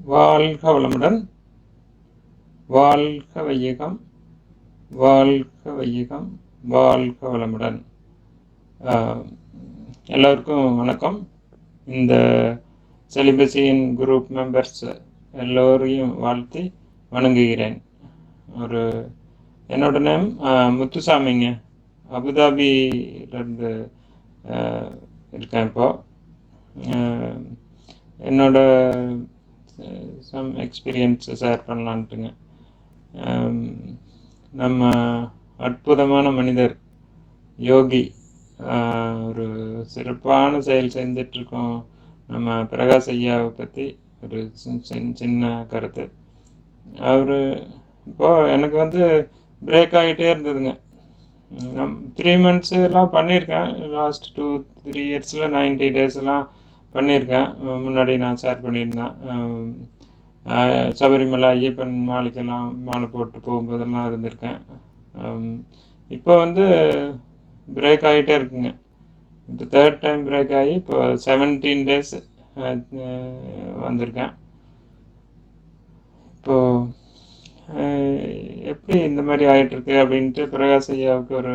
வாழ்க வளமுடன், வாழ்க வையகம், வாழ்க வையகம், வாழ்க வளமுடன். எல்லோருக்கும் வணக்கம். இந்த செலிபஸியின் குரூப் மெம்பர்ஸ் எல்லோரையும் வாழ்த்தி வணங்குகிறேன். என்னோட நேம் முத்துசாமிங்க. அபுதாபியிலேருந்து இருக்கேன். என்னோட சம் எக்ஸ்பீரியன்ஸ் ஷேர் பண்ணலான்ட்டுங்க. நம்ம அற்புதமான மனிதர் யோகி ஒரு சிறப்பான செயல் செஞ்சிட்ருக்கோம். நம்ம பிரகாஷ் ஐயாவை பற்றி ஒரு சின்ன கருத்து. அவர் எனக்கு பிரேக் ஆகிட்டே இருந்ததுங்க. 3 months எல்லாம் பண்ணியிருக்கேன். லாஸ்ட் 2-3 yearsல 90 days எல்லாம் பண்ணியிருக்கேன். முன்னாடி நான் ஷேர் பண்ணியிருந்தேன். சபரிமலை ஐயப்பன் மாலைக்கெல்லாம் மாலை போட்டு போகும்போதெல்லாம் இருந்திருக்கேன். இப்போ பிரேக் ஆகிட்டே இருக்குங்க. இப்போ 3rd time பிரேக் ஆகி இப்போ 17 days வந்திருக்கேன். இப்போது எப்படி இந்த மாதிரி ஆகிட்டுருக்கு அப்படின்ட்டு பிரகாஷ் ஐயாவுக்கு ஒரு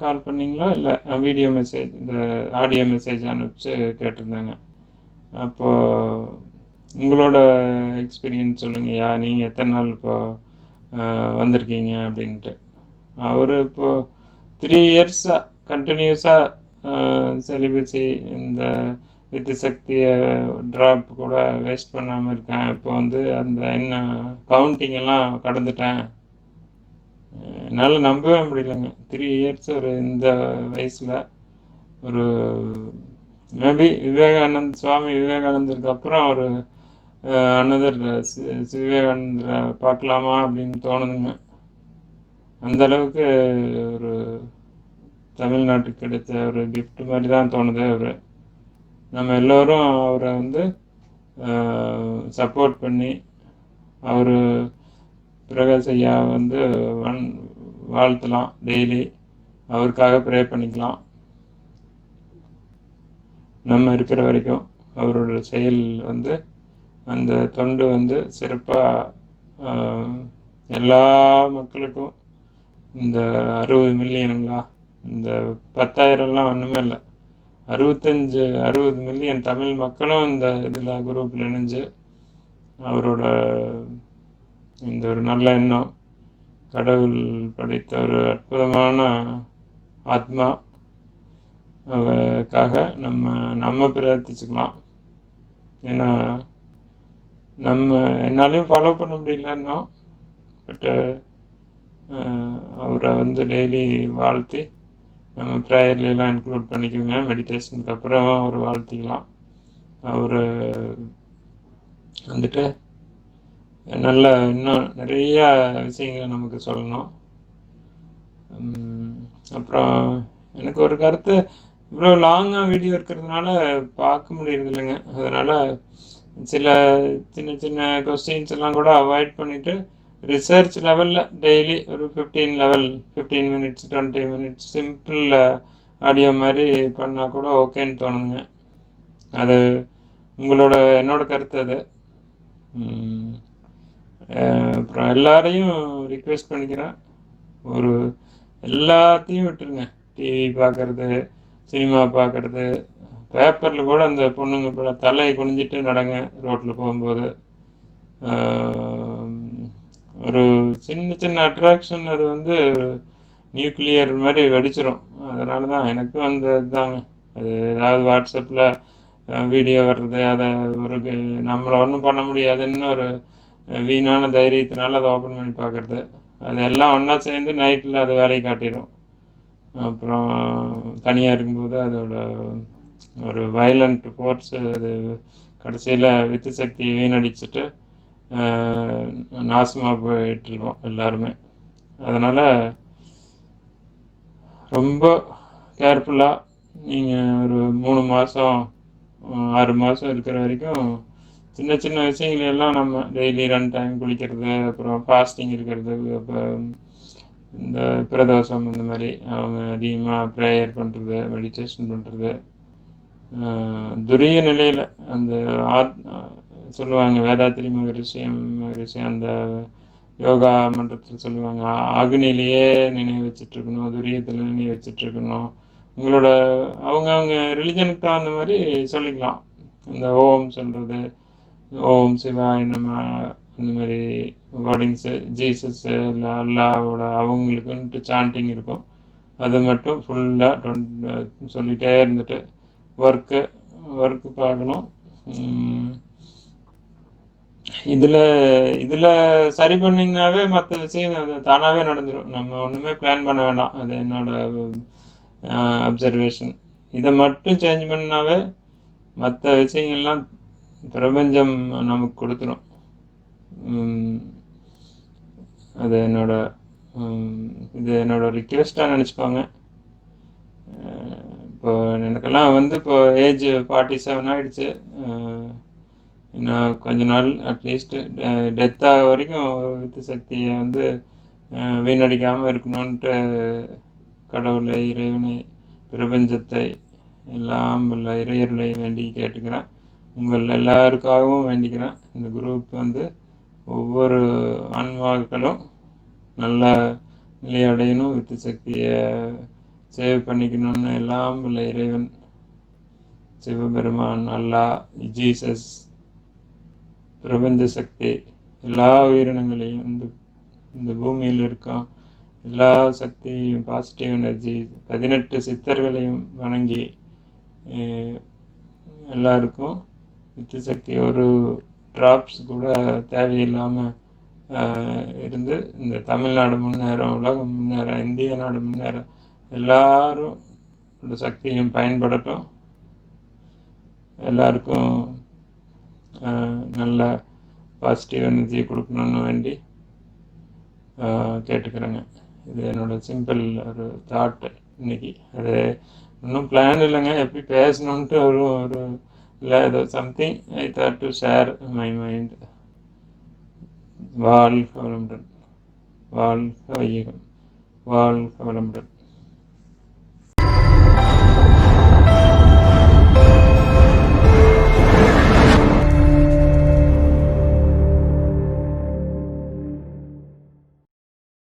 கால் பண்ணிங்களா இல்லை வீடியோ மெசேஜ், இந்த ஆடியோ மெசேஜ் அனுப்பிச்சு கேட்டிருந்தாங்க. அப்போது உங்களோட எக்ஸ்பீரியன்ஸ் சொல்லுங்கய்யா, நீங்கள் எத்தனை நாள் வந்திருக்கீங்க அப்படின்ட்டு. அவர் இப்போது 3 years கண்டினியூஸாக செலிபஸி இந்த வித்து சக்தியை ட்ராப் கூட வேஸ்ட் பண்ணாமல் இருக்கேன். இப்போ அந்த என்ன கவுண்டிங் எல்லாம் கடந்துட்டேன். என்னால் நம்பவே முடியலைங்க. 3 years இந்த வயசில் ஒரு மேபி சுவாமி விவேகானந்தருக்கு அப்புறம் ஒரு அனதர் விவேகானந்தரை பார்க்கலாமா அப்படின்னு தோணுதுங்க. அந்தளவுக்கு ஒரு தமிழ்நாட்டுக்கு கிடைச்ச ஒரு கிஃப்ட் மாதிரி தான் தோணுது. நம்ம எல்லோரும் அவரை சப்போர்ட் பண்ணி அவர் பிரகாஷ் ஐயா வாழ்த்தலாம். டெய்லி அவருக்காக ப்ரே பண்ணிக்கலாம். நம்ம இருக்கிற வரைக்கும் அவரோட செயல் அந்த தொண்டு சிறப்பாக எல்லா மக்களுக்கும், இந்த 60 மில்லியனுங்களா, இந்த 10,000 ஒன்றுமே இல்லை, 60 மில்லியன் தமிழ் மக்களும் இந்த இதில் குரூப்பில் இணைஞ்சு அவரோட இந்த ஒரு நல்ல எண்ணம், கடவுள் படைத்த ஒரு அற்புதமான ஆத்மா அவருக்காக நம்ம பிரார்த்திச்சுக்கலாம். ஏன்னா என்னாலையும் ஃபாலோ பண்ண முடியலன்னா, பட்டு அவரை டெய்லி வாழ்த்தி நம்ம ப்ரேயர்லாம் இன்க்ளூட் பண்ணிக்கோங்க. மெடிடேஷனுக்கு அப்புறம் அவர் வாழ்த்திக்கலாம். அவர் நல்ல இன்னும் நிறையா விஷயங்களை நமக்கு சொல்லணும். அப்புறம் எனக்கு ஒரு கருத்து, இவ்வளோ லாங்காக வீடியோ இருக்கிறதுனால பார்க்க முடியறது இல்லைங்க. அதனால் சில சின்ன சின்ன கொஸ்டின்ஸ் எல்லாம் கூட அவாய்ட் பண்ணிவிட்டு ரிசர்ச் லெவலில் டெய்லி ஒரு 15 minutes 20 minutes சிம்பிள் ஆடியோ மாதிரி பண்ணால் கூட ஓகேன்னு தோணுங்க. அது என்னோட கருத்து அது. அப்புறம் எல்லாரையும் ரிக்வெஸ்ட் பண்ணிக்கிறேன், எல்லாத்தையும் விட்டுருங்க. டிவி பார்க்குறது, சினிமா பார்க்குறது, பேப்பரில் கூட அந்த பொண்ணுங்க தலையை குனிஞ்சிட்டு நடங்க ரோட்டில் போகும்போது. ஒரு சின்ன சின்ன அட்ராக்ஷன் அது நியூக்ளியர் மாதிரி வெடிச்சிடும். அதனால தான் எனக்கும் இதுதாங்க. அது ஏதாவது வாட்ஸ்அப்பில் வீடியோ வர்றது, அதை நம்மளை ஒன்றும் பண்ண முடியாதுன்னு ஒரு வீணான தைரியத்தினால அதை ஓப்பன் பண்ணி பார்க்குறது, அது எல்லாம் ஒன்றா சேர்ந்து நைட்டில் அது வேலையை காட்டிடும். அப்புறம் தனியாக இருக்கும்போது அதோட ஒரு வயலண்ட் ஃபோர்ஸ் அது கடைசியில் வித்து சக்தி வீணடிச்சுட்டு நாசமாக போயிட்டுருக்கோம் எல்லாருமே. அதனால் ரொம்ப கேர்ஃபுல்லாக நீங்கள் ஒரு 3 மாதம் 6 மாதம் இருக்கிற வரைக்கும் சின்ன சின்ன விஷயங்களெல்லாம் நம்ம டெய்லி 2 time குளிக்கிறது, அப்புறம் ஃபாஸ்டிங் இருக்கிறது, அப்புறம் இந்த பிரதோஷம், இந்த மாதிரி அவங்க அதிகமாக ப்ரேயர் பண்ணுறது, மெடிடேஷன் பண்ணுறது, துரிய நிலையில் அந்த சொல்லுவாங்க வேதாத்திரி மகரிஷி அந்த யோகா மன்றத்தில் சொல்லுவாங்க, அக்னியிலேயே நினைவு வச்சுட்டு இருக்கணும், துரியத்தில் நினைவு வச்சுட்டு இருக்கணும். உங்களோட அவங்க ரிலிஜனுக்கு தகுந்த மாதிரி சொல்லிக்கலாம். இந்த ஓம் சொல்கிறது, ஓம் சிவாய நம்ம அந்த மாதிரி வேர்டிங்ஸு, ஜீசஸ் இல்லை அல்லாவோட அவங்களுக்குன்ட்டு சாண்டிங் இருக்கும். அது மட்டும் ஃபுல்லாக சொல்லிகிட்டே இருந்துட்டு ஒர்க்கு பார்க்கணும். இதில் சரி பண்ணிங்கனாவே மற்ற விஷயம் அது தானாகவே நடந்துடும். நம்ம ஒன்றுமே பிளான் பண்ண வேண்டாம். அது என்னோட அப்சர்வேஷன். இதை மட்டும் சேஞ்ச் பண்ணாவே மற்ற விஷயங்கள்லாம் பிரபஞ்சம் நமக்கு கொடுத்துரும். அது இது என்னோட ரிக்வெஸ்ட்டாக நினச்சிப்பாங்க. இப்போ எனக்கெல்லாம் இப்போ ஏஜ் 47 ஆகிடுச்சு. இன்னும் கொஞ்ச நாள் அட்லீஸ்ட்டு டெத்தாக வரைக்கும் வித்து சக்தியை வீணடிக்காமல் இருக்கணுன்ட்டு கடவுளை, இறைவனை, பிரபஞ்சத்தை, எல்லாம் உள்ள இறையர்களை வேண்டி கேட்டுக்கிறேன். உங்கள் எல்லாருக்காகவும் வேண்டிக்கிறேன். இந்த குரூப் ஒவ்வொரு ஆன்மாக்களும் நல்ல நிலையடையணும், வித்து சக்தியை சேவ் பண்ணிக்கணும்னு எல்லாம் உள்ள இறைவன், சிவபெருமான், அல்லாஹ், ஜீசஸ், பிரபஞ்ச சக்தி எல்லா உயிரினங்களையும் இந்த பூமியில் இருக்கும் எல்லா சக்தியையும், பாசிட்டிவ் எனர்ஜி 18 சித்தர்களையும் வணங்கி எல்லாருக்கும் வித்து சக்தி ஒரு ட்ராப்ஸ் கூட தேவையில்லாமல் இருந்து இந்த தமிழ்நாடு முன்னேறம், உலகம் முன்னேறம், இந்திய நாடு முன்னேறம், எல்லாரும் இந்த சக்தியும் பயன்படட்டும். எல்லாருக்கும் நல்ல பாசிட்டிவ் எனர்ஜி கொடுக்கணுன்னு வேண்டி கேட்டுக்கிறேங்க. இது என்னோட சிம்பிள் ஒரு தாட் இன்னைக்கு. அது இன்னும் பிளான் இல்லைங்க, எப்படி பேசணுன்ட்டு ஒரு இல்லை, ஏதோ something I thought to share my mind. வாழ்க வளமுடன், வாழ்க வையகம், வாழ்க வளமுடன்.